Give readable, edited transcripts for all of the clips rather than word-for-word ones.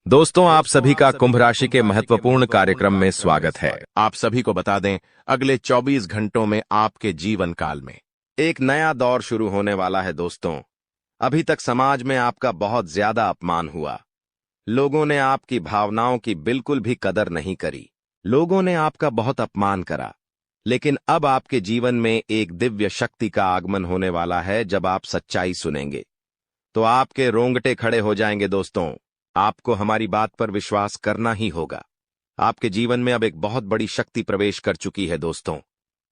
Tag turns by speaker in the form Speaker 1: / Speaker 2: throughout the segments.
Speaker 1: दोस्तों, आप सभी का कुंभ राशि के महत्वपूर्ण कार्यक्रम में स्वागत है।
Speaker 2: आप सभी को बता दें, अगले 24 घंटों में आपके जीवन काल में
Speaker 1: एक नया दौर शुरू होने वाला है। दोस्तों, अभी तक समाज में आपका बहुत ज्यादा अपमान हुआ। लोगों ने आपकी भावनाओं की बिल्कुल भी कदर नहीं करी। लोगों ने आपका बहुत अपमान करा। लेकिन अब आपके जीवन में एक दिव्य शक्ति का आगमन होने वाला है। जब आप सच्चाई सुनेंगे तो आपके रोंगटे खड़े हो जाएंगे। दोस्तों, आपको हमारी बात पर विश्वास करना ही होगा। आपके जीवन में अब एक बहुत बड़ी शक्ति प्रवेश कर चुकी है। दोस्तों,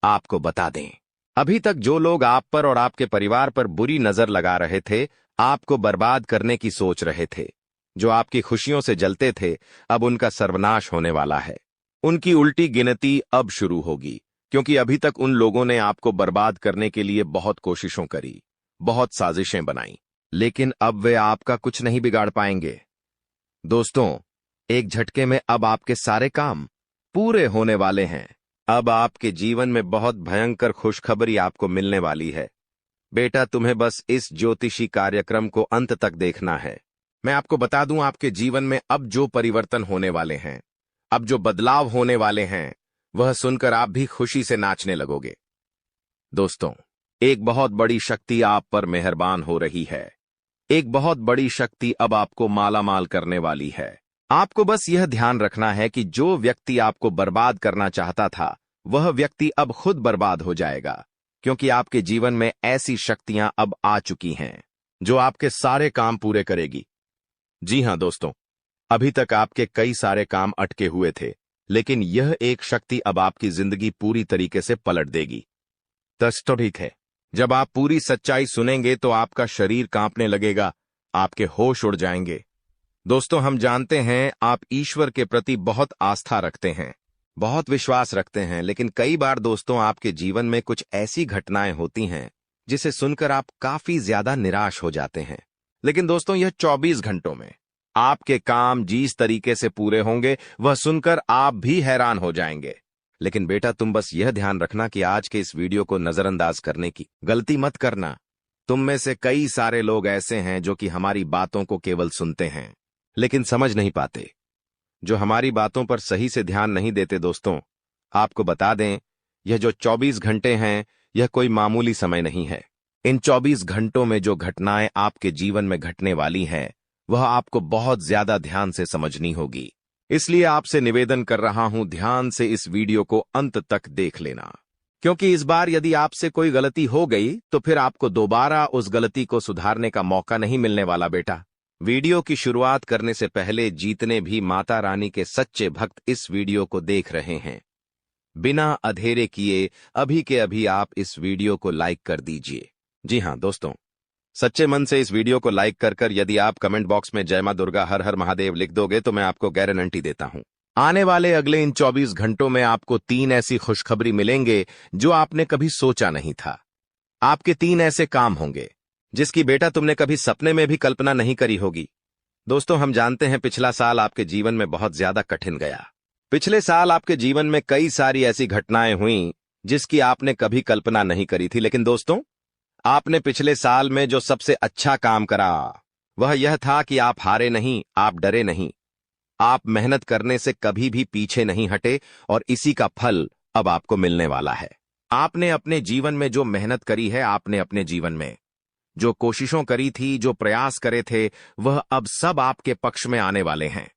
Speaker 1: आपको बता दें, अभी तक जो लोग आप पर और आपके परिवार पर बुरी नजर लगा रहे थे, आपको बर्बाद करने की सोच रहे थे, जो आपकी खुशियों से जलते थे, अब उनका सर्वनाश होने वाला है। उनकी उल्टी गिनती अब शुरू होगी, क्योंकि अभी तक उन लोगों ने आपको बर्बाद करने के लिए बहुत कोशिशों करी, बहुत साजिशें बनाई, लेकिन अब वे आपका कुछ नहीं बिगाड़ पाएंगे। दोस्तों, एक झटके में अब आपके सारे काम पूरे होने वाले हैं। अब आपके जीवन में बहुत भयंकर खुशखबरी आपको मिलने वाली है। बेटा, तुम्हें बस इस ज्योतिषी कार्यक्रम को अंत तक देखना है। मैं आपको बता दूं, आपके जीवन में अब जो परिवर्तन होने वाले हैं, अब जो बदलाव होने वाले हैं, वह सुनकर आप भी खुशी से नाचने लगोगे। दोस्तों, एक बहुत बड़ी शक्ति आप पर मेहरबान हो रही है। एक बहुत बड़ी शक्ति अब आपको मालामाल करने वाली है। आपको बस यह ध्यान रखना है कि जो व्यक्ति आपको बर्बाद करना चाहता था, वह व्यक्ति अब खुद बर्बाद हो जाएगा, क्योंकि आपके जीवन में ऐसी शक्तियां अब आ चुकी हैं जो आपके सारे काम पूरे करेगी। जी हां दोस्तों, अभी तक आपके कई सारे काम अटके हुए थे, लेकिन यह एक शक्ति अब आपकी जिंदगी पूरी तरीके से पलट देगी। तो ठीक है, जब आप पूरी सच्चाई सुनेंगे तो आपका शरीर कांपने लगेगा, आपके होश उड़ जाएंगे। दोस्तों, हम जानते हैं आप ईश्वर के प्रति बहुत आस्था रखते हैं, बहुत विश्वास रखते हैं, लेकिन कई बार दोस्तों आपके जीवन में कुछ ऐसी घटनाएं होती हैं जिसे सुनकर आप काफी ज्यादा निराश हो जाते हैं। लेकिन दोस्तों, यह 24 घंटों में आपके काम जिस तरीके से पूरे होंगे, वह सुनकर आप भी हैरान हो जाएंगे। लेकिन बेटा, तुम बस यह ध्यान रखना कि आज के इस वीडियो को नजरअंदाज करने की गलती मत करना। तुम में से कई सारे लोग ऐसे हैं जो कि हमारी बातों को केवल सुनते हैं, लेकिन समझ नहीं पाते, जो हमारी बातों पर सही से ध्यान नहीं देते। दोस्तों, आपको बता दें, यह जो 24 घंटे हैं, यह कोई मामूली समय नहीं है। इन 24 घंटों में जो घटनाएं आपके जीवन में घटने वाली हैं, वह आपको बहुत ज्यादा ध्यान से समझनी होगी। इसलिए आपसे निवेदन कर रहा हूं, ध्यान से इस वीडियो को अंत तक देख लेना, क्योंकि इस बार यदि आपसे कोई गलती हो गई तो फिर आपको दोबारा उस गलती को सुधारने का मौका नहीं मिलने वाला। बेटा, वीडियो की शुरुआत करने से पहले जितने भी माता रानी के सच्चे भक्त इस वीडियो को देख रहे हैं, बिना अधेरे किए अभी के अभी आप इस वीडियो को लाइक कर दीजिए। जी हां दोस्तों, सच्चे मन से इस वीडियो को लाइक कर यदि आप कमेंट बॉक्स में जय मां दुर्गा हर हर महादेव लिख दोगे तो मैं आपको गारंटी देता हूं, आने वाले अगले इन 24 घंटों में आपको 3 ऐसी खुशखबरी मिलेंगे जो आपने कभी सोचा नहीं था। आपके 3 ऐसे काम होंगे जिसकी बेटा तुमने कभी सपने में भी कल्पना नहीं करी होगी। दोस्तों, हम जानते हैं पिछला साल आपके जीवन में बहुत ज्यादा कठिन गया। पिछले साल आपके जीवन में कई सारी ऐसी घटनाएं हुई जिसकी आपने कभी कल्पना नहीं करी थी। लेकिन दोस्तों, आपने पिछले साल में जो सबसे अच्छा काम करा वह यह था कि आप हारे नहीं, आप डरे नहीं, आप मेहनत करने से कभी भी पीछे नहीं हटे, और इसी का फल अब आपको मिलने वाला है। आपने अपने जीवन में जो मेहनत करी है, आपने अपने जीवन में जो कोशिशों करी थी, जो प्रयास करे थे, वह अब सब आपके पक्ष में आने वाले हैं।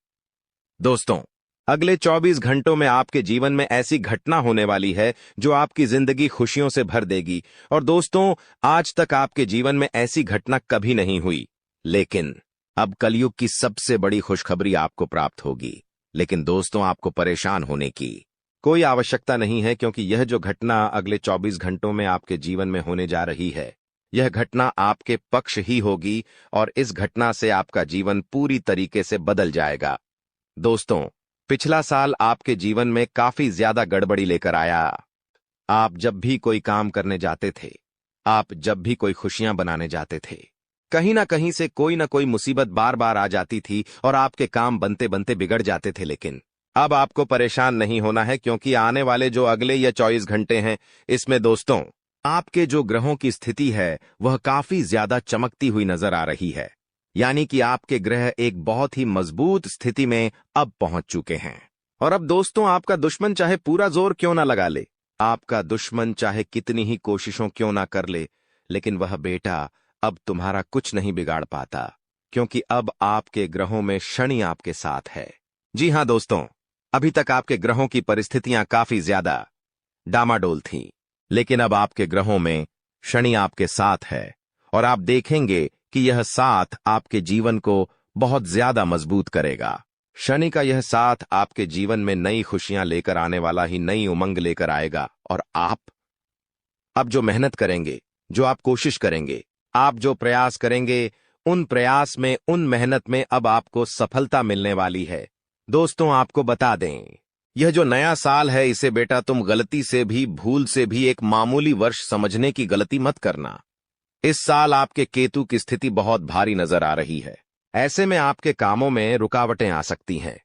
Speaker 1: दोस्तों, अगले 24 घंटों में आपके जीवन में ऐसी घटना होने वाली है जो आपकी जिंदगी खुशियों से भर देगी। और दोस्तों, आज तक आपके जीवन में ऐसी घटना कभी नहीं हुई, लेकिन अब कलयुग की सबसे बड़ी खुशखबरी आपको प्राप्त होगी। लेकिन दोस्तों, आपको परेशान होने की कोई आवश्यकता नहीं है, क्योंकि यह जो घटना अगले 24 घंटों में आपके जीवन में होने जा रही है, यह घटना आपके पक्ष ही होगी, और इस घटना से आपका जीवन पूरी तरीके से बदल जाएगा। दोस्तों, पिछला साल आपके जीवन में काफी ज्यादा गड़बड़ी लेकर आया। आप जब भी कोई काम करने जाते थे, आप जब भी कोई खुशियां बनाने जाते थे, कहीं ना कहीं से कोई ना कोई मुसीबत बार बार आ जाती थी और आपके काम बनते बनते बिगड़ जाते थे। लेकिन अब आपको परेशान नहीं होना है, क्योंकि आने वाले जो अगले या 24 घंटे हैं, इसमें दोस्तों आपके जो ग्रहों की स्थिति है वह काफी ज्यादा चमकती हुई नजर आ रही है। यानी कि आपके ग्रह एक बहुत ही मजबूत स्थिति में अब पहुंच चुके हैं। और अब दोस्तों, आपका दुश्मन चाहे पूरा जोर क्यों ना लगा ले, आपका दुश्मन चाहे कितनी ही कोशिशों क्यों ना कर ले, लेकिन वह बेटा अब तुम्हारा कुछ नहीं बिगाड़ पाता, क्योंकि अब आपके ग्रहों में शनि आपके साथ है। जी हां दोस्तों, अभी तक आपके ग्रहों की परिस्थितियां काफी ज्यादा डामाडोल थीं, लेकिन अब आपके ग्रहों में शनि आपके साथ है और आप देखेंगे कि यह साथ आपके जीवन को बहुत ज्यादा मजबूत करेगा। शनि का यह साथ आपके जीवन में नई खुशियां लेकर आने वाला ही नई उमंग लेकर आएगा। और आप अब जो मेहनत करेंगे, जो आप कोशिश करेंगे, आप जो प्रयास करेंगे, उन प्रयास में, उन मेहनत में अब आपको सफलता मिलने वाली है। दोस्तों, आपको बता दें, यह जो नया साल है, इसे बेटा तुम गलती से भी, भूल से भी एक मामूली वर्ष समझने की गलती मत करना। इस साल आपके केतु की स्थिति बहुत भारी नजर आ रही है। ऐसे में आपके कामों में रुकावटें आ सकती हैं,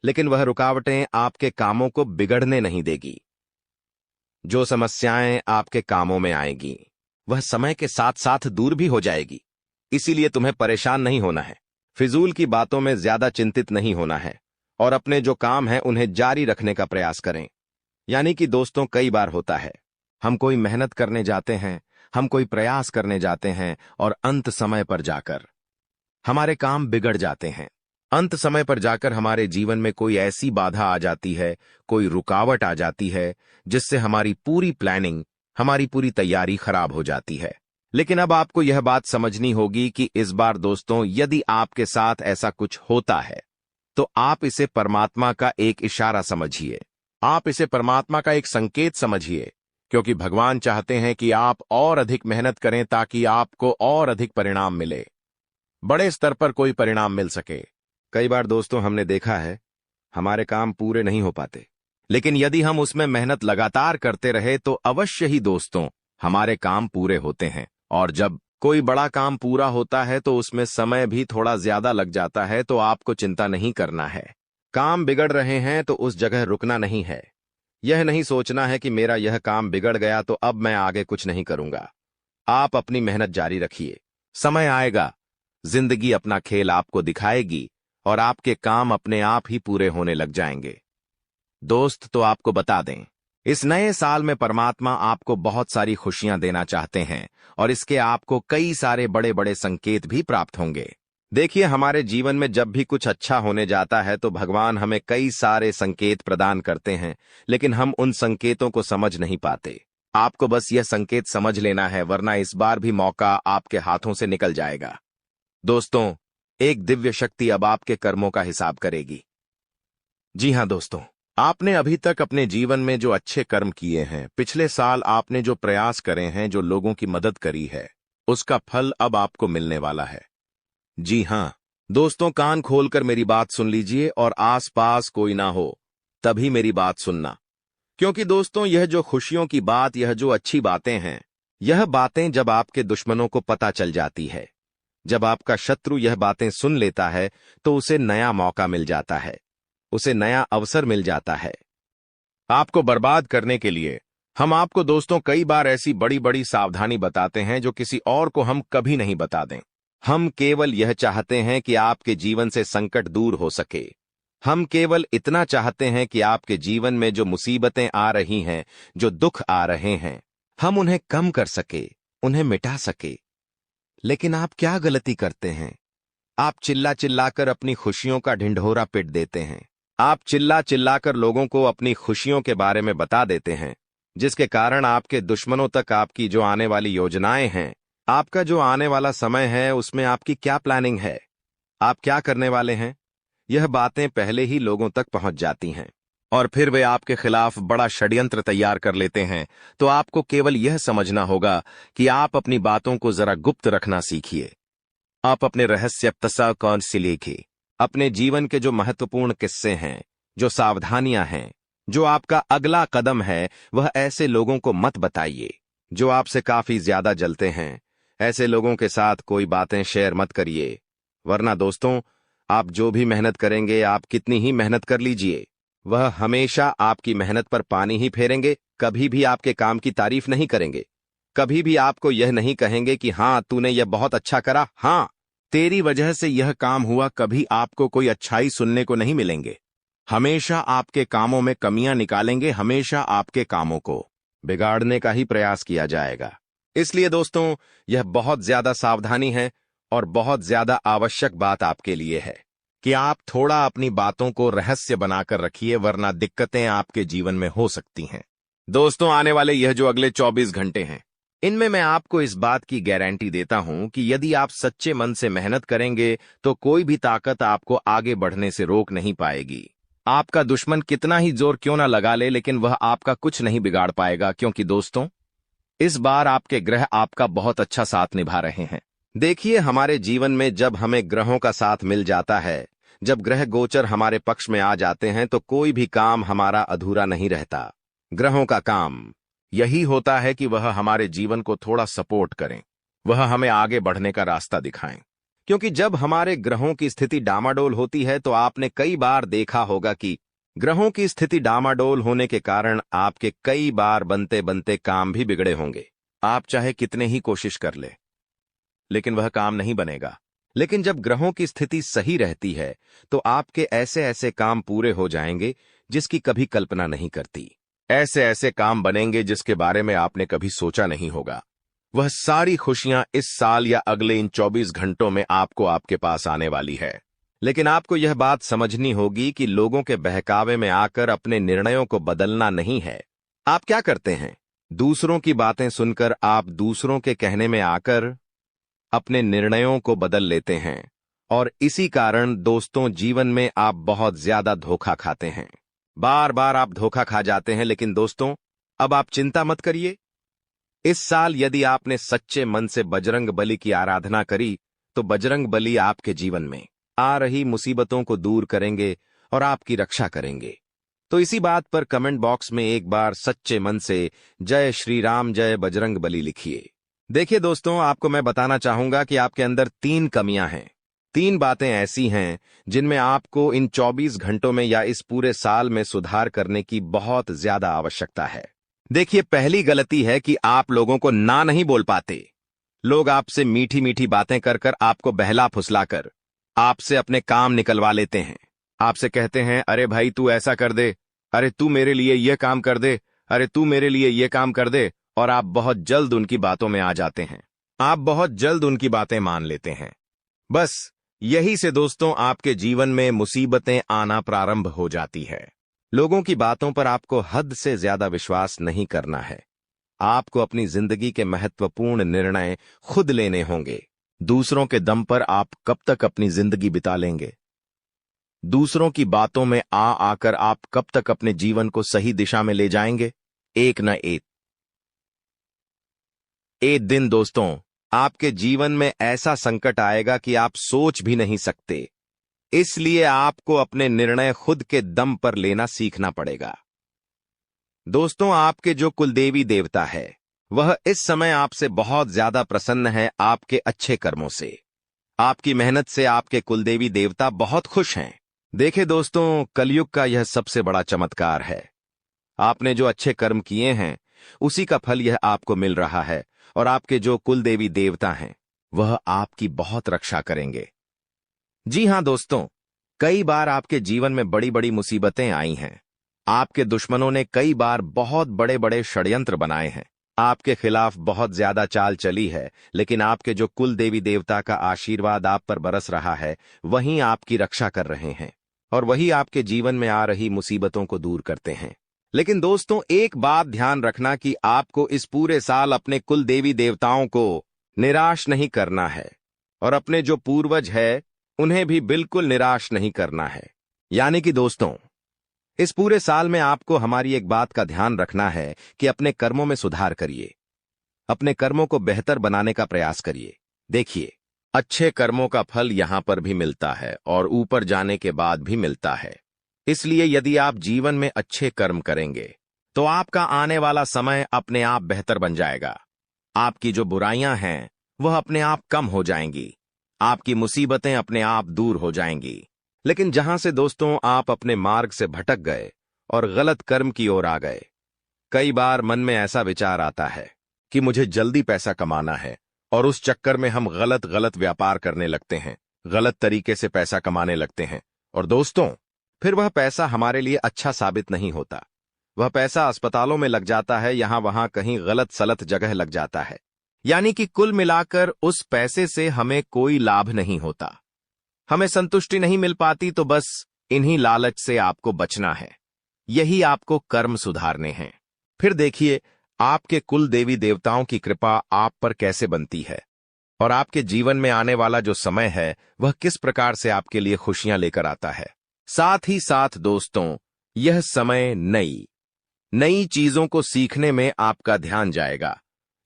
Speaker 1: लेकिन वह रुकावटें आपके कामों को बिगड़ने नहीं देगी। जो समस्याएं आपके कामों में आएंगी, वह समय के साथ साथ दूर भी हो जाएगी। इसीलिए तुम्हें परेशान नहीं होना है, फिजूल की बातों में ज्यादा चिंतित नहीं होना है और अपने जो काम है उन्हें जारी रखने का प्रयास करें। यानी कि दोस्तों, कई बार होता है, हम कोई मेहनत करने जाते हैं, हम कोई प्रयास करने जाते हैं और अंत समय पर जाकर हमारे काम बिगड़ जाते हैं। अंत समय पर जाकर हमारे जीवन में कोई ऐसी बाधा आ जाती है, कोई रुकावट आ जाती है, जिससे हमारी पूरी प्लानिंग, हमारी पूरी तैयारी खराब हो जाती है। लेकिन अब आपको यह बात समझनी होगी कि इस बार दोस्तों, यदि आपके साथ ऐसा कुछ होता है तो आप इसे परमात्मा का एक इशारा समझिए, आप इसे परमात्मा का एक संकेत समझिए, क्योंकि भगवान चाहते हैं कि आप और अधिक मेहनत करें ताकि आपको और अधिक परिणाम मिले, बड़े स्तर पर कोई परिणाम मिल सके। कई बार दोस्तों हमने देखा है, हमारे काम पूरे नहीं हो पाते, लेकिन यदि हम उसमें मेहनत लगातार करते रहे तो अवश्य ही दोस्तों हमारे काम पूरे होते हैं। और जब कोई बड़ा काम पूरा होता है तो उसमें समय भी थोड़ा ज्यादा लग जाता है, तो आपको चिंता नहीं करना है। काम बिगड़ रहे हैं तो उस जगह रुकना नहीं है। यह नहीं सोचना है कि मेरा यह काम बिगड़ गया तो अब मैं आगे कुछ नहीं करूंगा। आप अपनी मेहनत जारी रखिए, समय आएगा, जिंदगी अपना खेल आपको दिखाएगी और आपके काम अपने आप ही पूरे होने लग जाएंगे। दोस्त, तो आपको बता दें, इस नए साल में परमात्मा आपको बहुत सारी खुशियां देना चाहते हैं और इसके आपको कई सारे बड़े बड़े संकेत भी प्राप्त होंगे। देखिए, हमारे जीवन में जब भी कुछ अच्छा होने जाता है तो भगवान हमें कई सारे संकेत प्रदान करते हैं, लेकिन हम उन संकेतों को समझ नहीं पाते। आपको बस यह संकेत समझ लेना है, वरना इस बार भी मौका आपके हाथों से निकल जाएगा। दोस्तों, एक दिव्य शक्ति अब आपके कर्मों का हिसाब करेगी। जी हां दोस्तों, आपने अभी तक अपने जीवन में जो अच्छे कर्म किए हैं, पिछले साल आपने जो प्रयास करे हैं, जो लोगों की मदद करी है, उसका फल अब आपको मिलने वाला है। जी हां दोस्तों, कान खोलकर मेरी बात सुन लीजिए और आसपास कोई ना हो तभी मेरी बात सुनना, क्योंकि दोस्तों यह जो खुशियों की बात, यह जो अच्छी बातें हैं, यह बातें जब आपके दुश्मनों को पता चल जाती है, जब आपका शत्रु यह बातें सुन लेता है तो उसे नया मौका मिल जाता है, उसे नया अवसर मिल जाता है आपको बर्बाद करने के लिए। हम आपको दोस्तों कई बार ऐसी बड़ी बड़ी सावधानी बताते हैं जो किसी और को हम कभी नहीं बता दें। हम केवल यह चाहते हैं कि आपके जीवन से संकट दूर हो सके। हम केवल इतना चाहते हैं कि आपके जीवन में जो मुसीबतें आ रही हैं, जो दुख आ रहे हैं, हम उन्हें कम कर सके, उन्हें मिटा सके। लेकिन आप क्या गलती करते हैं? आप चिल्ला चिल्लाकर अपनी खुशियों का ढिंढोरा पिट देते हैं। आप चिल्ला चिल्लाकर लोगों को अपनी खुशियों के बारे में बता देते हैं, जिसके कारण आपके दुश्मनों तक आपकी जो आने वाली योजनाएं हैं, आपका जो आने वाला समय है, उसमें आपकी क्या प्लानिंग है, आप क्या करने वाले हैं, यह बातें पहले ही लोगों तक पहुंच जाती हैं और फिर वे आपके खिलाफ बड़ा षड्यंत्र तैयार कर लेते हैं। तो आपको केवल यह समझना होगा कि आप अपनी बातों को जरा गुप्त रखना सीखिए। आप अपने रहस्य कौन सी लिखिए। अपने जीवन के जो महत्वपूर्ण किस्से हैं, जो सावधानियां हैं, जो आपका अगला कदम है, वह ऐसे लोगों को मत बताइए जो आपसे काफी ज्यादा जलते हैं। ऐसे लोगों के साथ कोई बातें शेयर मत करिए, वरना दोस्तों आप जो भी मेहनत करेंगे, आप कितनी ही मेहनत कर लीजिए, वह हमेशा आपकी मेहनत पर पानी ही फेरेंगे। कभी भी आपके काम की तारीफ नहीं करेंगे, कभी भी आपको यह नहीं कहेंगे कि हाँ तूने यह बहुत अच्छा करा, हाँ
Speaker 2: तेरी वजह से यह काम हुआ, कभी आपको कोई अच्छाई सुनने को नहीं मिलेंगे। हमेशा आपके कामों में कमियां निकालेंगे, हमेशा आपके कामों को
Speaker 1: बिगाड़ने का ही प्रयास किया जाएगा। इसलिए दोस्तों, यह बहुत ज्यादा सावधानी है और बहुत ज्यादा आवश्यक बात आपके लिए है
Speaker 2: कि आप थोड़ा अपनी बातों को रहस्य बनाकर रखिए, वरना दिक्कतें आपके जीवन में हो सकती हैं।
Speaker 1: दोस्तों, आने वाले यह जो अगले 24 घंटे हैं, इनमें मैं आपको इस बात की गारंटी देता हूं कि यदि आप सच्चे मन से मेहनत करेंगे तो कोई भी ताकत आपको आगे बढ़ने से रोक नहीं पाएगी। आपका दुश्मन कितना ही जोर क्यों ना लगा ले, लेकिन वह आपका कुछ नहीं बिगाड़ पाएगा, क्योंकि दोस्तों, इस बार आपके ग्रह आपका बहुत अच्छा साथ निभा रहे हैं। देखिए, हमारे जीवन में जब हमें ग्रहों का साथ मिल जाता है, जब ग्रह गोचर हमारे पक्ष में आ जाते हैं, तो कोई भी काम हमारा अधूरा नहीं रहता। ग्रहों का काम यही होता है कि वह हमारे जीवन को थोड़ा सपोर्ट करें, वह हमें आगे बढ़ने का रास्ता दिखाएं। क्योंकि जब हमारे ग्रहों की स्थिति डामाडोल होती है, तो आपने कई बार देखा होगा कि ग्रहों की स्थिति डामाडोल होने के कारण आपके कई बार बनते बनते काम भी बिगड़े होंगे। आप चाहे कितने ही कोशिश कर ले, लेकिन वह काम नहीं बनेगा। लेकिन जब ग्रहों की स्थिति सही रहती है, तो आपके ऐसे ऐसे काम पूरे हो जाएंगे जिसकी कभी कल्पना नहीं करती। ऐसे ऐसे काम बनेंगे जिसके बारे में आपने कभी सोचा नहीं होगा। वह सारी खुशियां इस साल या अगले इन 24 घंटों में आपको आपके पास आने वाली है। लेकिन आपको यह बात समझनी होगी कि लोगों के बहकावे में आकर अपने निर्णयों को बदलना नहीं है। आप क्या करते हैं? दूसरों की बातें सुनकर आप दूसरों के कहने में आकर अपने निर्णयों को बदल लेते हैं, और इसी कारण दोस्तों, जीवन में आप बहुत ज्यादा धोखा खाते हैं। बार बार आप धोखा खा जाते हैं। लेकिन दोस्तों, अब आप चिंता मत करिए। इस साल यदि आपने सच्चे मन से बजरंग बली की आराधना करी, तो बजरंग बली आपके जीवन में आ रही मुसीबतों को दूर करेंगे और आपकी रक्षा करेंगे। तो इसी बात पर कमेंट बॉक्स में एक बार सच्चे मन से जय श्री राम, जय बजरंग बली लिखिए। देखिए दोस्तों, आपको मैं बताना चाहूंगा कि आपके अंदर 3 कमियां हैं। 3 बातें ऐसी हैं जिनमें आपको इन 24 घंटों में या इस पूरे साल में सुधार करने की बहुत ज्यादा आवश्यकता है। देखिए, पहली गलती है कि आप लोगों को ना नहीं बोल पाते। लोग आपसे मीठी मीठी बातें कर कर, आपको बहला फुसलाकर आपसे अपने काम निकलवा लेते हैं। आपसे कहते हैं, अरे भाई तू ऐसा कर दे, अरे तू मेरे लिए यह काम कर दे, अरे तू मेरे लिए यह काम कर दे, और आप बहुत जल्द उनकी बातों में आ जाते हैं। आप बहुत जल्द उनकी बातें मान लेते हैं। बस यही से दोस्तों, आपके जीवन में मुसीबतें आना प्रारंभ हो जाती है। लोगों की बातों पर आपको हद से ज्यादा विश्वास नहीं करना है। आपको अपनी जिंदगी के महत्वपूर्ण निर्णय खुद लेने होंगे। दूसरों के दम पर आप कब तक अपनी जिंदगी बिता लेंगे? दूसरों की बातों में आ आकर आप कब तक अपने जीवन को सही दिशा में ले जाएंगे? एक न एक दिन दोस्तों, आपके जीवन में ऐसा संकट आएगा कि आप सोच भी नहीं सकते। इसलिए आपको अपने निर्णय खुद के दम पर लेना सीखना पड़ेगा। दोस्तों, आपके जो कुलदेवी देवता है, वह इस समय आपसे बहुत ज्यादा प्रसन्न है। आपके अच्छे कर्मों से, आपकी मेहनत से आपके कुलदेवी देवता बहुत खुश हैं। देखे दोस्तों, कलयुग का यह सबसे बड़ा चमत्कार है। आपने जो अच्छे कर्म किए हैं, उसी का फल यह आपको मिल रहा है, और आपके जो कुलदेवी देवता हैं, वह आपकी बहुत रक्षा करेंगे। जी हां दोस्तों, कई बार आपके जीवन में बड़ी बड़ी मुसीबतें आई हैं। आपके दुश्मनों ने कई बार बहुत बड़े बड़े षड्यंत्र बनाए हैं। आपके खिलाफ बहुत ज्यादा चाल चली है, लेकिन आपके जो कुल देवी देवता का आशीर्वाद आप पर बरस रहा है, वहीं आपकी रक्षा कर रहे हैं, और वही आपके जीवन में आ रही मुसीबतों को दूर करते हैं। लेकिन दोस्तों, एक बात ध्यान रखना कि आपको इस पूरे साल अपने कुल देवी देवताओं को निराश नहीं करना है, और अपने जो पूर्वज है, उन्हें भी बिल्कुल निराश नहीं करना है। यानी कि दोस्तों, इस पूरे साल में आपको हमारी एक बात का ध्यान रखना है कि अपने कर्मों में सुधार करिए, अपने कर्मों को बेहतर बनाने का प्रयास करिए। देखिए, अच्छे कर्मों का फल यहां पर भी मिलता है और ऊपर जाने के बाद भी मिलता है। इसलिए यदि आप जीवन में अच्छे कर्म करेंगे, तो आपका आने वाला समय अपने आप बेहतर बन जाएगा। आपकी जो बुराइयां हैं, वह अपने आप कम हो जाएंगी। आपकी मुसीबतें अपने आप दूर हो जाएंगी। लेकिन जहां से दोस्तों आप अपने मार्ग से भटक गए और गलत कर्म की ओर आ गए, कई बार मन में ऐसा विचार आता है कि मुझे जल्दी पैसा कमाना है
Speaker 2: और उस चक्कर में हम गलत गलत व्यापार करने लगते हैं, गलत तरीके से पैसा कमाने लगते हैं। और दोस्तों, फिर वह पैसा हमारे लिए अच्छा साबित नहीं होता। वह पैसा अस्पतालों में लग जाता है, यहां वहां कहीं गलत सलत जगह लग जाता है। यानी कि कुल मिलाकर उस पैसे से हमें कोई लाभ नहीं होता, हमें संतुष्टि नहीं मिल पाती। तो बस इन्हीं लालच से आपको बचना है, यही आपको कर्म सुधारने हैं। फिर देखिए आपके कुल देवी देवताओं की कृपा आप पर कैसे बनती है और आपके जीवन में आने वाला जो समय है वह किस प्रकार से आपके लिए खुशियां लेकर आता है। साथ ही साथ दोस्तों, यह समय नई चीजों को सीखने में आपका ध्यान जाएगा।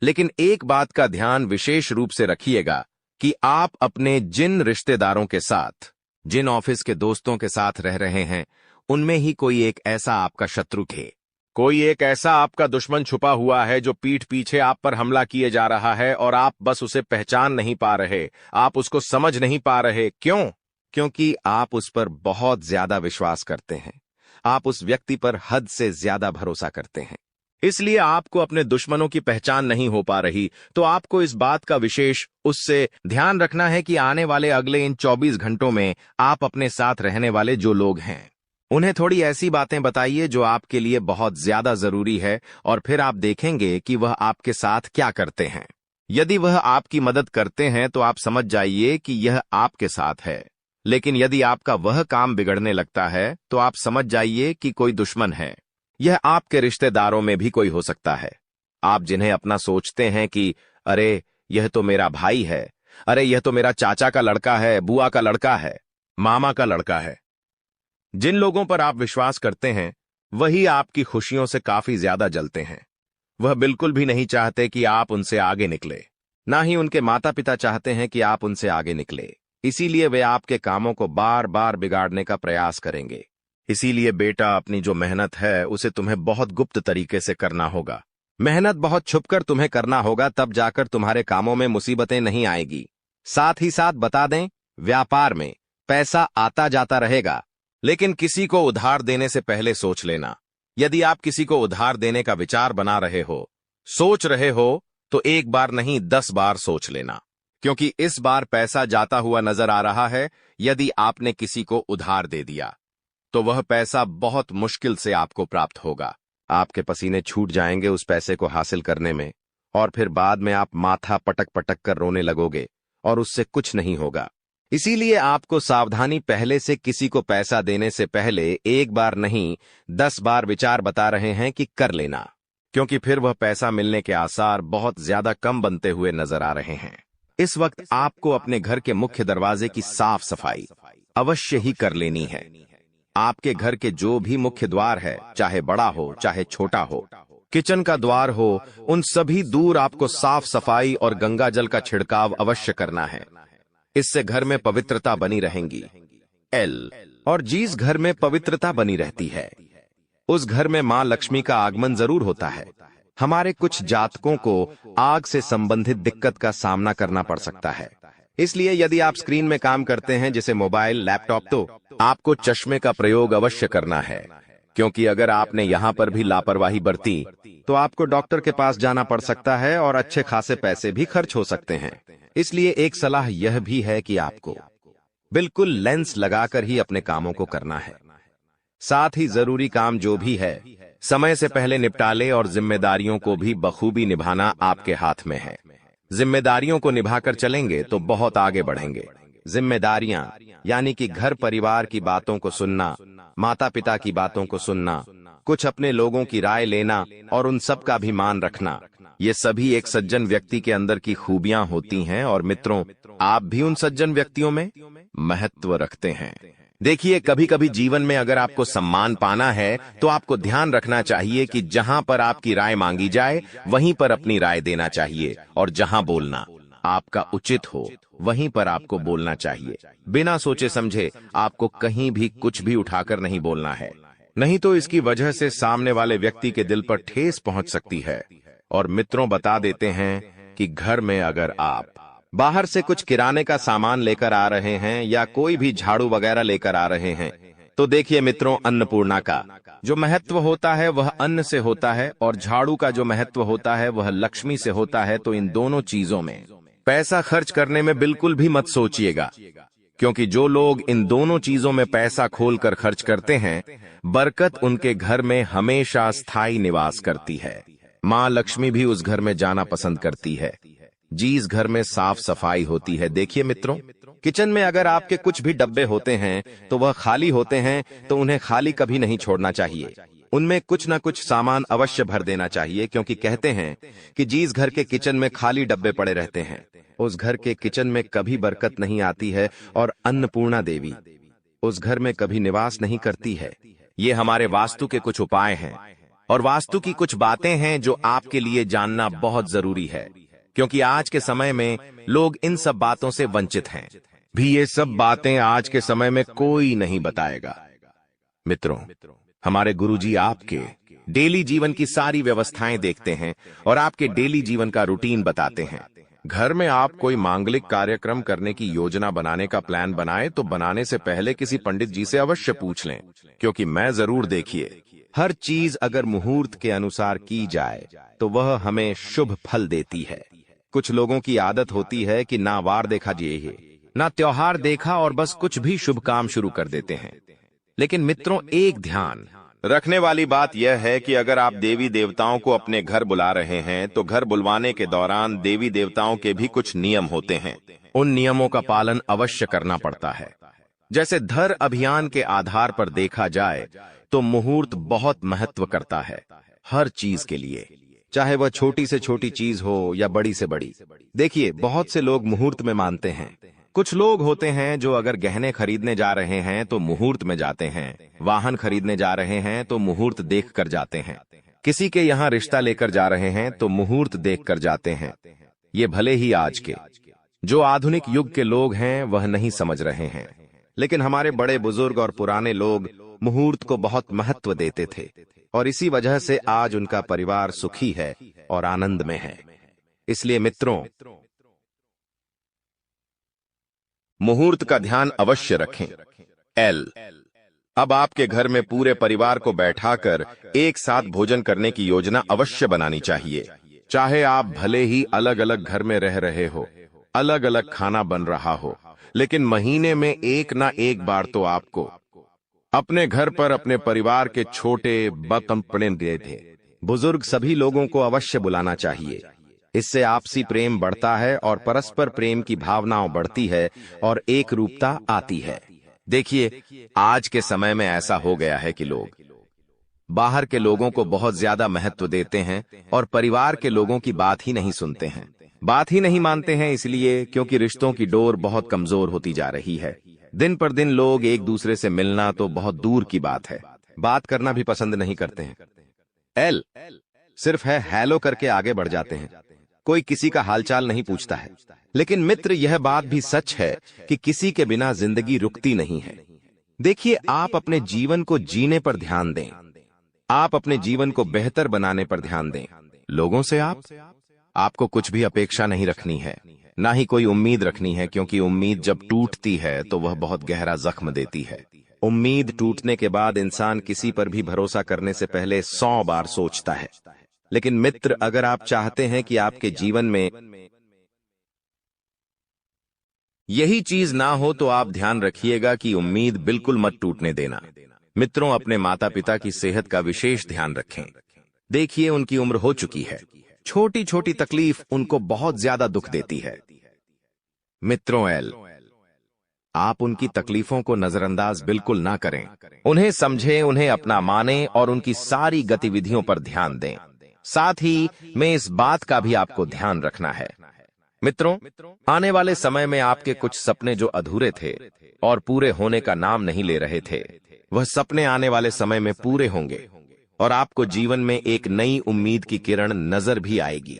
Speaker 2: लेकिन एक बात का ध्यान विशेष रूप से रखिएगा कि आप अपने जिन रिश्तेदारों के साथ, जिन ऑफिस के दोस्तों के साथ रह रहे हैं, उनमें ही कोई एक ऐसा आपका शत्रु थे, कोई एक ऐसा आपका दुश्मन छुपा हुआ है जो पीठ पीछे आप पर हमला किए जा रहा है और आप बस उसे पहचान नहीं पा रहे, आप उसको समझ नहीं पा रहे। क्यों? क्योंकि आप उस पर बहुत ज्यादा विश्वास करते हैं, आप उस व्यक्ति पर हद से ज्यादा भरोसा करते हैं, इसलिए आपको अपने दुश्मनों की पहचान नहीं हो पा रही। तो आपको इस बात का विशेष उससे ध्यान रखना है कि आने वाले अगले इन 24 घंटों में आप अपने साथ रहने वाले जो लोग हैं, उन्हें थोड़ी ऐसी बातें बताइए जो आपके लिए बहुत ज्यादा जरूरी है, और फिर आप देखेंगे कि वह आपके साथ क्या करते हैं। यदि वह आपकी मदद करते हैं तो आप समझ जाइए कि यह आपके साथ है, लेकिन यदि आपका वह काम बिगड़ने लगता है तो आप समझ जाइए कि कोई दुश्मन है। यह आपके रिश्तेदारों में भी कोई हो सकता है, आप जिन्हें अपना सोचते हैं कि अरे यह तो मेरा भाई है, अरे यह तो मेरा चाचा का लड़का है, बुआ का लड़का है, मामा का लड़का है। जिन लोगों पर आप विश्वास करते हैं वही आपकी खुशियों से काफी ज्यादा जलते हैं। वह बिल्कुल भी नहीं चाहते कि आप उनसे आगे निकले, ना ही उनके माता पिता चाहते हैं कि आप उनसे आगे निकले। इसीलिए वे आपके कामों को बार बार बिगाड़ने का प्रयास करेंगे। इसीलिए बेटा, अपनी जो मेहनत है उसे तुम्हें बहुत गुप्त तरीके से करना होगा। मेहनत बहुत छुपकर तुम्हें करना होगा, तब जाकर तुम्हारे कामों में मुसीबतें नहीं आएगी। साथ ही साथ बता दें, व्यापार में पैसा आता जाता रहेगा, लेकिन किसी को उधार देने से पहले सोच लेना। यदि आप किसी को उधार देने का विचार बना रहे हो, सोच रहे हो, तो एक बार नहीं 10 बार सोच लेना, क्योंकि इस बार पैसा जाता हुआ नजर आ रहा है। यदि आपने किसी को उधार दे दिया तो वह पैसा बहुत मुश्किल से आपको प्राप्त होगा। आपके पसीने छूट जाएंगे उस पैसे को हासिल करने में, और फिर बाद में आप माथा पटक पटक कर रोने लगोगे और उससे कुछ नहीं होगा। इसीलिए आपको सावधानी, पहले से किसी को पैसा देने से पहले एक बार नहीं 10 बार विचार बता रहे हैं कि कर लेना, क्योंकि फिर वह पैसा मिलने के आसार बहुत ज्यादा कम बनते हुए नजर आ रहे हैं। इस वक्त आपको अपने घर के मुख्य दरवाजे की साफ सफाई अवश्य ही कर लेनी है। आपके घर के जो भी मुख्य द्वार है, चाहे बड़ा हो चाहे छोटा हो, किचन का द्वार हो, उन सभी दूर आपको साफ सफाई और गंगा जल का छिड़काव अवश्य करना है। इससे घर में पवित्रता बनी रहेंगी। और जिस घर में पवित्रता बनी रहती है उस घर में मां लक्ष्मी का आगमन जरूर होता है। हमारे कुछ जातकों को आग से संबंधित दिक्कत का सामना करना पड़ सकता है, इसलिए यदि आप स्क्रीन में काम करते हैं जैसे मोबाइल, लैपटॉप, तो आपको चश्मे का प्रयोग अवश्य करना है, क्योंकि अगर आपने यहां पर भी लापरवाही बरती तो आपको डॉक्टर के पास जाना पड़ सकता है और अच्छे खासे पैसे भी खर्च हो सकते हैं। इसलिए एक सलाह यह भी है कि आपको बिल्कुल लेंस लगाकर ही अपने कामों को करना है। साथ ही जरूरी काम जो भी है समय से पहले निपटा ले, और जिम्मेदारियों को भी बखूबी निभाना आपके हाथ में है। जिम्मेदारियों को निभाकर चलेंगे तो बहुत आगे बढ़ेंगे। जिम्मेदारियां यानी कि घर परिवार की बातों को सुनना, माता पिता की बातों को सुनना, कुछ अपने लोगों की राय लेना और उन सब का भी मान रखना, ये सभी एक सज्जन व्यक्ति के अंदर की खूबियां होती हैं। और मित्रों, आप भी उन सज्जन व्यक्तियों में महत्व रखते हैं। देखिए, कभी कभी जीवन में अगर आपको सम्मान पाना है तो आपको ध्यान रखना चाहिए कि जहां पर आपकी राय मांगी जाए वहीं पर अपनी राय देना चाहिए, और जहां बोलना आपका उचित हो वहीं पर आपको बोलना चाहिए। बिना सोचे समझे आपको कहीं भी कुछ भी उठाकर नहीं बोलना है, नहीं तो इसकी वजह से सामने वाले व्यक्ति के दिल पर ठेस पहुंच सकती है। और मित्रों, बता देते हैं कि घर में अगर आप बाहर से कुछ किराने का सामान लेकर आ रहे हैं या कोई भी झाड़ू वगैरह लेकर आ रहे हैं, तो देखिए मित्रों, अन्नपूर्णा का जो महत्व होता है वह अन्न से होता है, और झाड़ू का जो महत्व होता है वह लक्ष्मी से होता है। तो इन दोनों चीजों में पैसा खर्च करने में बिल्कुल भी मत सोचिएगा, क्योंकि जो लोग इन दोनों चीजों में पैसा खोलकर खर्च करते हैं, बरकत उनके घर में हमेशा स्थायी निवास करती है। माँ लक्ष्मी भी उस घर में जाना पसंद करती है जिस घर में साफ सफाई होती है। देखिए मित्रों, किचन में अगर आपके कुछ भी डब्बे होते हैं तो वह खाली होते हैं, तो उन्हें खाली कभी नहीं छोड़ना चाहिए। उनमें कुछ न कुछ सामान अवश्य भर देना चाहिए, क्योंकि कहते हैं कि जिस घर के किचन में खाली डब्बे पड़े रहते हैं, उस घर के किचन में कभी बरकत नहीं आती है और अन्नपूर्णा देवी उस घर में कभी निवास नहीं करती है। ये हमारे वास्तु के कुछ उपाय हैं और वास्तु की कुछ बातें हैं जो आपके लिए जानना बहुत जरूरी है, क्योंकि आज के समय में लोग इन सब बातों से वंचित हैं। भी ये सब बातें आज के समय में कोई नहीं बताएगा। मित्रों, हमारे गुरुजी आपके डेली जीवन की सारी व्यवस्थाएं देखते हैं और आपके डेली जीवन का रूटीन बताते हैं। घर में आप कोई मांगलिक कार्यक्रम करने की योजना बनाने का प्लान बनाए तो बनाने से पहले किसी पंडित जी से अवश्य पूछ लें, क्योंकि मैं जरूर देखिए, हर चीज अगर मुहूर्त के अनुसार की जाए तो वह हमें शुभ फल देती है। कुछ लोगों की आदत होती है कि ना वार देखा जाए ना त्योहार देखा और बस कुछ भी शुभ काम शुरू कर देते हैं। लेकिन मित्रों, एक ध्यान रखने वाली बात यह है कि अगर आप देवी देवताओं को अपने घर बुला रहे हैं तो घर बुलवाने के दौरान देवी देवताओं के भी कुछ नियम होते हैं। उन नियमों का पालन अवश्य करना पड़ता है। जैसे धर अभियान के आधार पर देखा जाए तो मुहूर्त बहुत महत्व करता है हर चीज के लिए, चाहे वह छोटी से छोटी चीज हो या बड़ी से बड़ी। देखिए, बहुत से लोग मुहूर्त में मानते हैं। कुछ लोग होते हैं जो अगर गहने खरीदने जा रहे हैं तो मुहूर्त में जाते हैं, वाहन खरीदने जा रहे हैं तो मुहूर्त देख कर जाते हैं, किसी के यहाँ रिश्ता लेकर जा रहे हैं तो मुहूर्त देख कर जाते हैं। ये भले ही आज के जो आधुनिक युग के लोग हैं वह नहीं समझ रहे हैं, लेकिन हमारे बड़े बुजुर्ग और पुराने लोग मुहूर्त को बहुत महत्व देते थे और इसी वजह से आज उनका परिवार सुखी है और आनंद में है। इसलिए मित्रों, मुहूर्त का ध्यान अवश्य रखें। अब आपके घर में पूरे परिवार को बैठाकर एक साथ भोजन करने की योजना अवश्य बनानी चाहिए। चाहे आप भले ही अलग अलग घर में रह रहे हो, अलग अलग खाना बन रहा हो, लेकिन महीने में एक ना एक बार तो आपको अपने घर पर अपने परिवार के छोटे बड़े थे बुजुर्ग सभी लोगों को अवश्य बुलाना चाहिए। इससे आपसी प्रेम बढ़ता है और परस्पर प्रेम की भावनाओं बढ़ती है और एक रूपता आती है। देखिए, आज के समय में ऐसा हो गया है कि लोग बाहर के लोगों को बहुत ज्यादा महत्व देते हैं और परिवार के लोगों की बात ही नहीं सुनते हैं, बात ही नहीं मानते हैं, इसलिए क्योंकि रिश्तों की डोर बहुत कमजोर होती जा रही है। दिन पर दिन लोग एक दूसरे से मिलना तो बहुत दूर की बात है, बात करना भी पसंद नहीं करते हैं। सिर्फ है हेलो करके आगे बढ़ जाते हैं, कोई किसी का हालचाल नहीं पूछता है। लेकिन मित्र, यह बात भी सच है कि किसी के बिना जिंदगी रुकती नहीं है। देखिए, आप अपने जीवन को जीने पर ध्यान दें, आप अपने जीवन को बेहतर बनाने पर ध्यान दें। लोगों से आपको कुछ भी अपेक्षा नहीं रखनी है, ना ही कोई उम्मीद रखनी है, क्योंकि उम्मीद जब टूटती है तो वह बहुत गहरा जख्म देती है। उम्मीद टूटने के बाद इंसान किसी पर भी भरोसा करने से पहले 100 बार सोचता है। लेकिन मित्र, अगर आप चाहते हैं कि आपके जीवन में यही चीज ना हो तो आप ध्यान रखिएगा कि उम्मीद बिल्कुल मत टूटने देना। मित्रों, अपने माता पिता की सेहत का विशेष ध्यान रखें। देखिए, उनकी उम्र हो चुकी है, छोटी छोटी तकलीफ उनको बहुत ज्यादा दुख देती है। मित्रों, आप उनकी तकलीफों को नजरअंदाज बिल्कुल ना करें, उन्हें समझें, उन्हें अपना माने और उनकी सारी गतिविधियों पर ध्यान दें। साथ ही में इस बात का भी आपको ध्यान रखना है। मित्रों, आने वाले समय में आपके कुछ सपने जो अधूरे थे और पूरे होने का नाम नहीं ले रहे थे, वह सपने आने वाले समय में पूरे होंगे और आपको जीवन में एक नई उम्मीद की किरण नजर भी आएगी।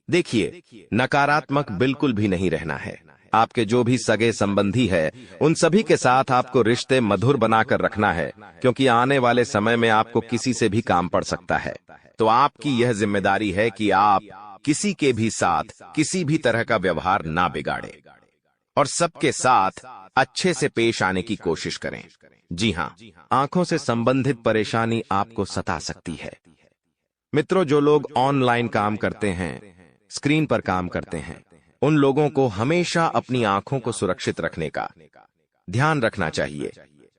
Speaker 2: देखिए, नकारात्मक बिल्कुल भी नहीं रहना है। आपके जो भी सगे संबंधी है, उन सभी के साथ आपको रिश्ते मधुर बनाकर रखना है, क्योंकि आने वाले समय में आपको किसी से भी काम पड़ सकता है। तो आपकी यह जिम्मेदारी है कि आप किसी के भी साथ किसी भी तरह का व्यवहार ना बिगाड़े और सबके साथ अच्छे से पेश आने की कोशिश करें। जी हाँ, आंखों से संबंधित परेशानी आपको सता सकती है। मित्रों, जो लोग ऑनलाइन काम करते हैं, स्क्रीन पर काम करते हैं, उन लोगों को हमेशा अपनी आंखों को सुरक्षित रखने का ध्यान रखना चाहिए।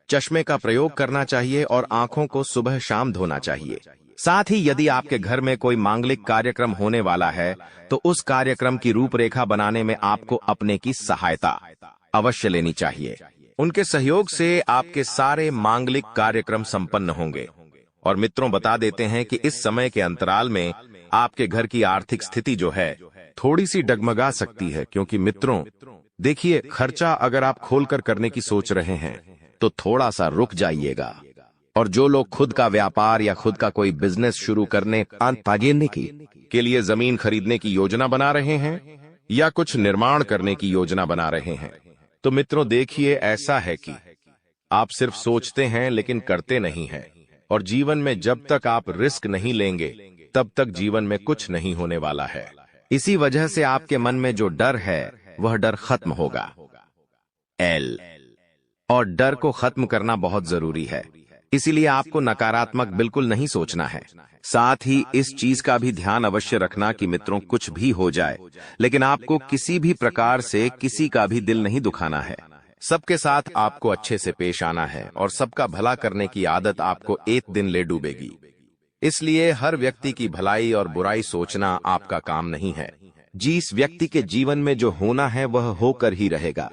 Speaker 2: चश्मे का प्रयोग करना चाहिए और आंखों को सुबह शाम धोना चाहिए। साथ ही यदि आपके घर में कोई मांगलिक कार्यक्रम होने वाला है तो उस कार्यक्रम की रूपरेखा बनाने में आपको अपने की सहायता अवश्य लेनी चाहिए। उनके सहयोग से आपके सारे मांगलिक कार्यक्रम संपन्न होंगे। और मित्रों, बता देते हैं कि इस समय के अंतराल में आपके घर की आर्थिक स्थिति जो है थोड़ी सी डगमगा सकती है, क्योंकि मित्रों देखिए, खर्चा अगर आप खोलकर करने की सोच रहे हैं तो थोड़ा सा रुक जाइएगा। और जो लोग खुद का व्यापार या खुद का कोई बिजनेस शुरू करने के लिए जमीन खरीदने की योजना बना रहे हैं या कुछ निर्माण करने की योजना बना रहे हैं, तो मित्रों देखिए, ऐसा है कि आप सिर्फ सोचते हैं लेकिन करते नहीं हैं। और जीवन में जब तक आप रिस्क नहीं लेंगे तब तक जीवन में कुछ नहीं होने वाला है। इसी वजह से आपके मन में जो डर है वह डर खत्म होगा। और डर को खत्म करना बहुत जरूरी है, इसीलिए आपको नकारात्मक बिल्कुल नहीं सोचना है। साथ ही इस चीज का भी ध्यान अवश्य रखना कि मित्रों कुछ भी हो जाए लेकिन आपको किसी भी प्रकार से किसी का भी दिल नहीं दुखाना है। सबके साथ आपको अच्छे से पेश आना है और सबका भला करने की आदत आपको एक दिन ले डूबेगी। इसलिए हर व्यक्ति की भलाई और बुराई सोचना आपका काम नहीं है। जिस व्यक्ति के जीवन में जो होना है वह होकर ही रहेगा।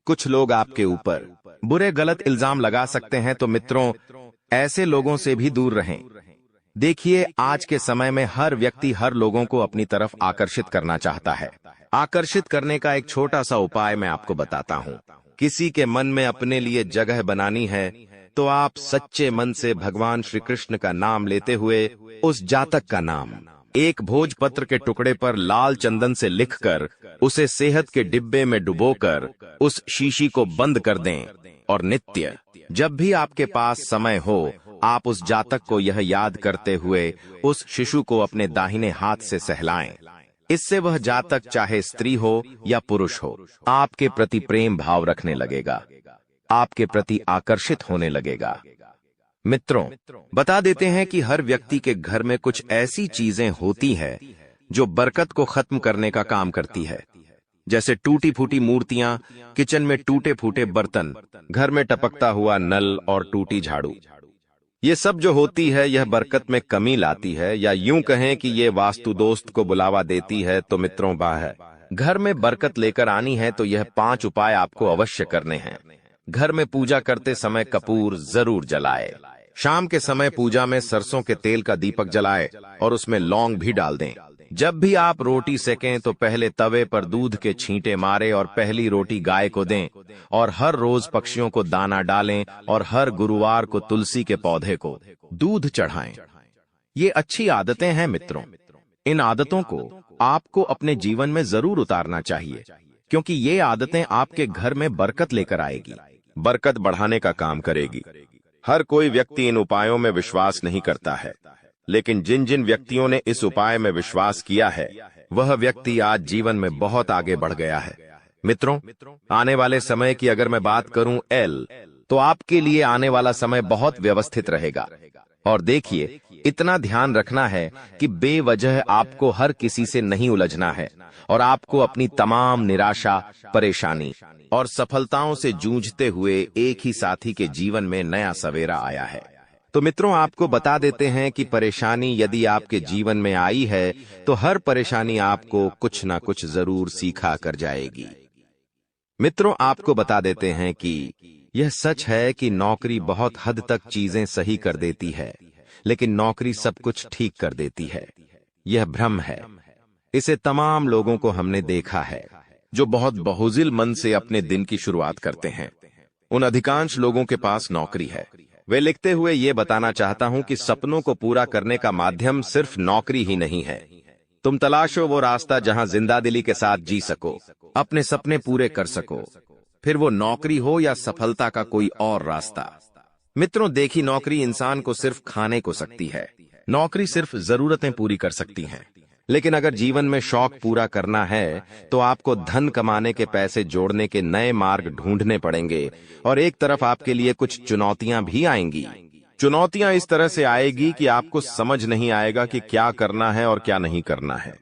Speaker 2: कुछ लोग आपके ऊपर बुरे गलत इल्जाम लगा सकते हैं, तो मित्रों ऐसे लोगों से भी दूर रहें। देखिए, आज के समय में हर व्यक्ति हर लोगों को अपनी तरफ आकर्षित करना चाहता है। आकर्षित करने का एक छोटा सा उपाय मैं आपको बताता हूँ। किसी के मन में अपने लिए जगह बनानी है तो आप सच्चे मन से भगवान श्री कृष्ण का नाम लेते हुए उस जातक का नाम एक भोजपत्र के टुकड़े पर लाल चंदन से लिखकर उसे सेहत के डिब्बे में डुबोकर उस शीशी को बंद कर दें। और नित्य जब भी आपके पास समय हो आप उस जातक को यह याद करते हुए उस शिशु को अपने दाहिने हाथ से सहलाएं। इससे वह जातक चाहे स्त्री हो या पुरुष हो आपके प्रति प्रेम भाव रखने लगेगा, आपके प्रति आकर्षित होने लगेगा। मित्रों, बता देते हैं कि हर व्यक्ति के घर में कुछ ऐसी चीजें होती हैं जो बरकत को खत्म करने का काम करती है। जैसे टूटी फूटी मूर्तियां, किचन में टूटे फूटे बर्तन, घर में टपकता हुआ नल और टूटी झाड़ू। ये सब जो होती है यह बरकत में कमी लाती है, या यूं कहें कि ये वास्तु दोस्त को बुलावा देती है। तो मित्रों, घर में बरकत लेकर आनी है तो यह 5 उपाय आपको अवश्य करने हैं। घर में पूजा करते समय कपूर जरूर जलाए। शाम के समय पूजा में सरसों के तेल का दीपक जलाए और उसमें लौंग भी डाल दें। जब भी आप रोटी सेकें तो पहले तवे पर दूध के छींटे मारे और पहली रोटी गाय को दें। और हर रोज पक्षियों को दाना डालें और हर गुरुवार को तुलसी के पौधे को दूध चढ़ाएं। ये अच्छी आदतें हैं मित्रों। इन आदतों को आपको अपने जीवन में जरूर उतारना चाहिए, क्योंकि ये आदतें आपके घर में बरकत लेकर आएगी, बरकत बढ़ाने का काम करेगी। हर कोई व्यक्ति इन उपायों में विश्वास नहीं करता है, लेकिन जिन जिन व्यक्तियों ने इस उपाय में विश्वास किया है वह व्यक्ति आज जीवन में बहुत आगे बढ़ गया है। मित्रों, आने वाले समय की अगर मैं बात करूं तो आपके लिए आने वाला समय बहुत व्यवस्थित रहेगा। और देखिए, इतना ध्यान रखना है कि बेवजह आपको हर किसी से नहीं उलझना है और आपको अपनी तमाम निराशा, परेशानी और सफलताओं से जूझते हुए एक ही साथी के जीवन में नया सवेरा आया है। तो मित्रों, आपको बता देते हैं कि परेशानी यदि आपके जीवन में आई है तो हर परेशानी आपको कुछ ना कुछ जरूर सिखा कर जाएगी। मित्रों, आपको बता देते हैं कि यह सच है कि नौकरी बहुत हद तक चीजें सही कर देती है, लेकिन नौकरी सब कुछ ठीक कर देती है। यह भ्रम है। इसे तमाम लोगों को हमने देखा है जो बहुत बहुजिल मन से अपने दिन की शुरुआत करते हैं। उन अधिकांश लोगों के पास नौकरी है। वे लिखते हुए ये बताना चाहता हूं कि सपनों को पूरा करने का माध्यम सिर्फ नौकरी ही नहीं है। तुम तलाशो वो रास्ता जहां जिंदादिली के साथ जी सको, अपने सपने पूरे कर सको, फिर वो नौकरी हो या सफलता का कोई और रास्ता। मित्रों, देखी, नौकरी इंसान को सिर्फ खाने को सकती है। नौकरी सिर्फ जरूरतें पूरी कर सकती हैं। लेकिन अगर जीवन में शौक पूरा करना है तो आपको धन कमाने के पैसे जोड़ने के नए मार्ग ढूंढने पड़ेंगे। और एक तरफ आपके लिए कुछ चुनौतियां भी आएंगी। चुनौतियां इस तरह से आएगी कि आपको समझ नहीं आएगा कि क्या करना है और क्या नहीं करना है।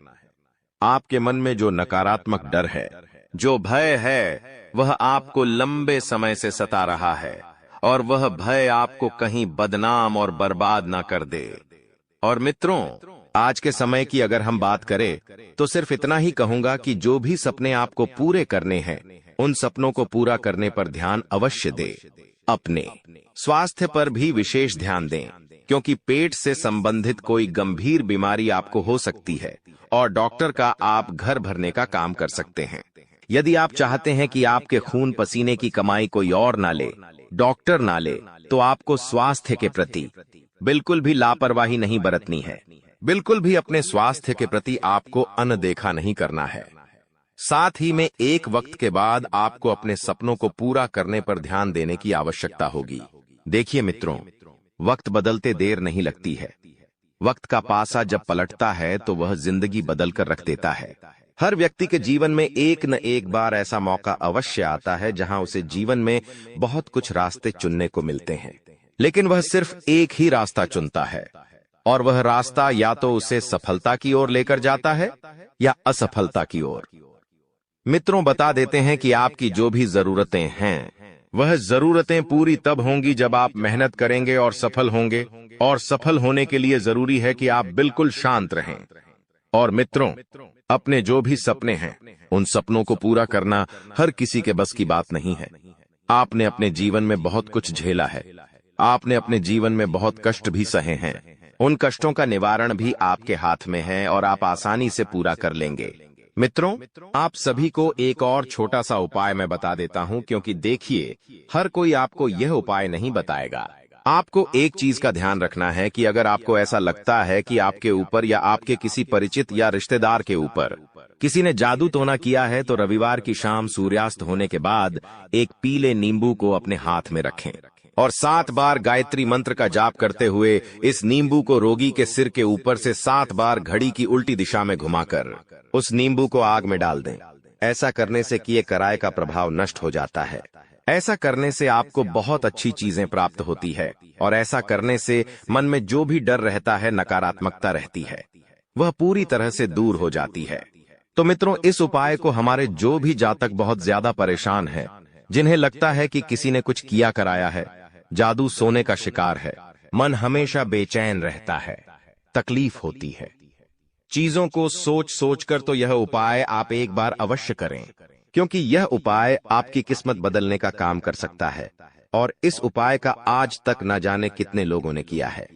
Speaker 2: आपके मन में जो नकारात्मक डर है, जो भय है, वह आपको लंबे समय से सता रहा है और वह भय आपको कहीं बदनाम और बर्बाद ना कर दे। और मित्रों, आज के समय की अगर हम बात करें तो सिर्फ इतना ही कहूंगा कि जो भी सपने आपको पूरे करने हैं, उन सपनों को पूरा करने पर ध्यान अवश्य दें। अपने स्वास्थ्य पर भी विशेष ध्यान दें, क्योंकि पेट से संबंधित कोई गंभीर बीमारी आपको हो सकती है और डॉक्टर का आप घर भरने का काम कर सकते हैं। यदि आप चाहते हैं कि आपके खून पसीने की कमाई कोई और ना ले, डॉक्टर ना ले, तो आपको स्वास्थ्य के प्रति बिल्कुल भी लापरवाही नहीं बरतनी है। बिल्कुल भी अपने स्वास्थ्य के प्रति आपको अनदेखा नहीं करना है। साथ ही में एक वक्त के बाद आपको अपने सपनों को पूरा करने पर ध्यान देने की आवश्यकता होगी। देखिए मित्रों, वक्त बदलते देर नहीं लगती है। वक्त का पासा जब पलटता है तो वह जिंदगी बदल कर रख देता है। हर व्यक्ति के जीवन में एक न एक बार ऐसा मौका अवश्य आता है जहां उसे जीवन में बहुत कुछ रास्ते चुनने को मिलते हैं, लेकिन वह सिर्फ एक ही रास्ता चुनता है और वह रास्ता या तो उसे सफलता की ओर लेकर जाता है या असफलता की ओर। मित्रों, बता देते हैं कि आपकी जो भी जरूरतें हैं, वह जरूरतें पूरी तब होंगी जब आप मेहनत करेंगे और सफल होंगे, और सफल होने के लिए जरूरी है कि आप बिल्कुल शांत रहें। और मित्रों, अपने जो भी सपने हैं, उन सपनों को पूरा करना हर किसी के बस की बात नहीं है। आपने अपने जीवन में बहुत कुछ झेला है, आपने अपने जीवन में बहुत कष्ट भी सहे हैं। उन कष्टों का निवारण भी आपके हाथ में है और आप आसानी से पूरा कर लेंगे। मित्रों, आप सभी को एक और छोटा सा उपाय मैं बता देता हूं, क्योंकि देखिए, हर कोई आपको यह उपाय नहीं बताएगा। आपको एक चीज का ध्यान रखना है कि अगर आपको ऐसा लगता है कि आपके ऊपर या आपके किसी परिचित या रिश्तेदार के ऊपर किसी ने जादू टोना किया है, तो रविवार की शाम सूर्यास्त होने के बाद एक पीले नींबू को अपने हाथ में रखें और 7 बार गायत्री मंत्र का जाप करते हुए इस नींबू को रोगी के सिर के ऊपर से 7 बार घड़ी की उल्टी दिशा में घुमाकर उस नींबू को आग में डाल दें। ऐसा करने से किए कराए का प्रभाव नष्ट हो जाता है। ऐसा करने से आपको बहुत अच्छी चीजें प्राप्त होती है और ऐसा करने से मन में जो भी डर रहता है, नकारात्मकता रहती है, वह पूरी तरह से दूर हो जाती है। तो मित्रों, इस उपाय को हमारे जो भी जातक बहुत ज्यादा परेशान है, जिन्हें लगता है कि किसी ने कुछ किया कराया है, जादू सोने का शिकार है, मन हमेशा बेचैन रहता है, तकलीफ होती है, चीजों को सोच सोच कर, तो यह उपाय आप एक बार अवश्य करें, क्योंकि यह उपाय आपकी किस्मत बदलने का काम कर सकता है। और इस उपाय का आज तक न जाने कितने लोगों ने किया है।